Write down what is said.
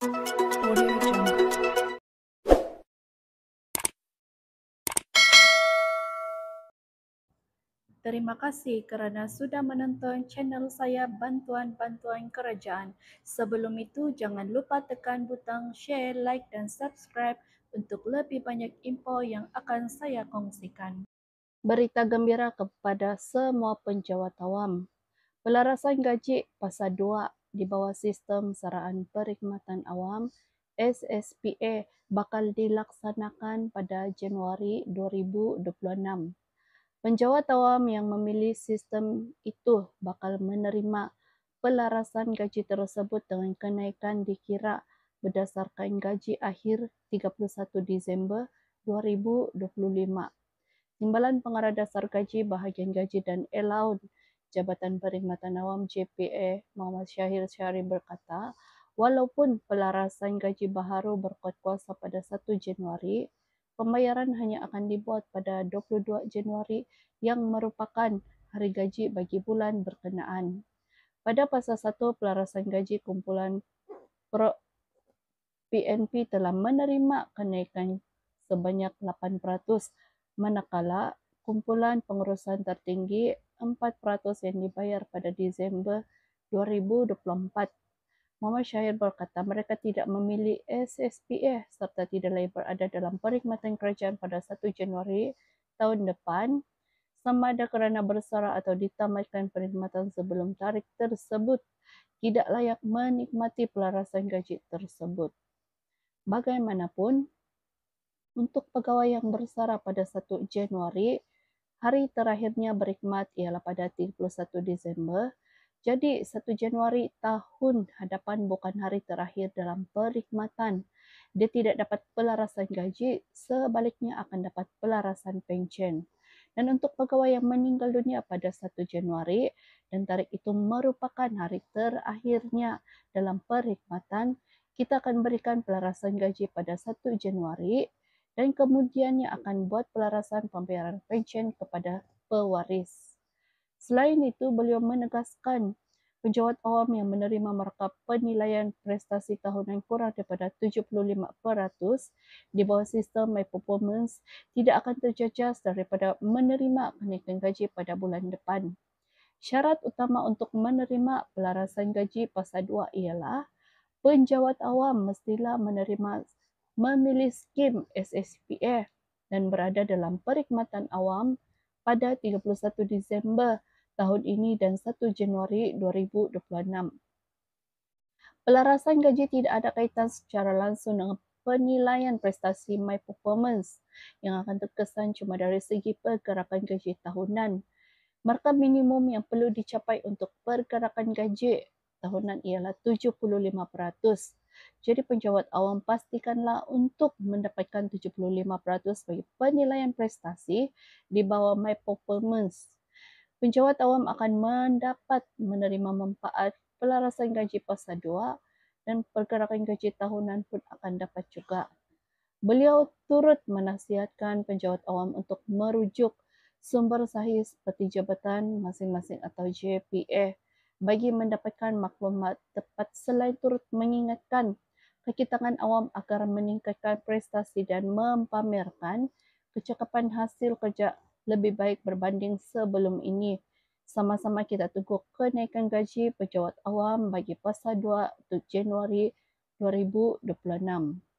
Audio Jungle. Terima kasih kerana sudah menonton channel saya Bantuan-Bantuan Kerajaan. Sebelum itu, jangan lupa tekan butang share, like dan subscribe untuk lebih banyak info yang akan saya kongsikan. Berita gembira kepada semua penjawat awam. Pelarasan gaji Fasa 2 di bawah Sistem Saraan Perkhidmatan Awam SSPA bakal dilaksanakan pada Januari 2026. Penjawat awam yang memilih sistem itu bakal menerima pelarasan gaji tersebut dengan kenaikan dikira berdasarkan gaji akhir 31 Disember 2025. Timbalan Pengarah Dasar Gaji, Bahagian Gaji dan Allowance Jabatan Perkhidmatan Awam JPA Muhammad Syahir Syarif berkata, walaupun pelarasan gaji baharu berkuat kuasa pada 1 Januari, pembayaran hanya akan dibuat pada 22 Januari yang merupakan hari gaji bagi bulan berkenaan. Pada Fasa 1, pelarasan gaji kumpulan PNP telah menerima kenaikan sebanyak 8%, manakala kumpulan pengurusan tertinggi 4% yang dibayar pada Disember 2024. Muhammad Syahir berkata mereka tidak memilih SSPA serta tidak lagi berada dalam perkhidmatan kerajaan pada 1 Januari tahun depan sama ada kerana bersara atau ditamatkan perkhidmatan sebelum tarikh tersebut tidak layak menikmati pelarasan gaji tersebut. Bagaimanapun, untuk pegawai yang bersara pada 1 Januari, hari terakhirnya berkhidmat ialah pada 31 Disember. Jadi 1 Januari tahun hadapan bukan hari terakhir dalam perkhidmatan. Dia tidak dapat pelarasan gaji, sebaliknya akan dapat pelarasan pencen. Dan untuk pegawai yang meninggal dunia pada 1 Januari dan tarikh itu merupakan hari terakhirnya dalam perkhidmatan, kita akan berikan pelarasan gaji pada 1 Januari dan kemudiannya akan buat pelarasan pembayaran pencen kepada pewaris. Selain itu, beliau menegaskan penjawat awam yang menerima markah penilaian prestasi tahunan kurang daripada 75% di bawah sistem My Performance tidak akan terjejas daripada menerima kenaikan gaji pada bulan depan. Syarat utama untuk menerima pelarasan gaji Fasa 2 ialah penjawat awam mestilah memilih skim SSPA dan berada dalam perkhidmatan awam pada 31 Disember tahun ini dan 1 Januari 2026. Pelarasan gaji tidak ada kaitan secara langsung dengan penilaian prestasi My Performance yang akan terkesan cuma dari segi pergerakan gaji tahunan. Markah minimum yang perlu dicapai untuk pergerakan gaji tahunan ialah 75%. Jadi penjawat awam pastikanlah untuk mendapatkan 75% bagi penilaian prestasi di bawah My Performance. Penjawat awam akan mendapat menerima manfaat pelarasan gaji Fasa 2 dan pergerakan gaji tahunan pun akan dapat juga. Beliau turut menasihatkan penjawat awam untuk merujuk sumber sahih seperti jabatan masing-masing atau JPA bagi mendapatkan maklumat tepat selain turut mengingatkan kaki tangan awam agar meningkatkan prestasi dan mempamerkan kecakapan hasil kerja lebih baik berbanding sebelum ini. Sama-sama kita tunggu kenaikan gaji penjawat awam bagi Fasa 2 untuk Januari 2026.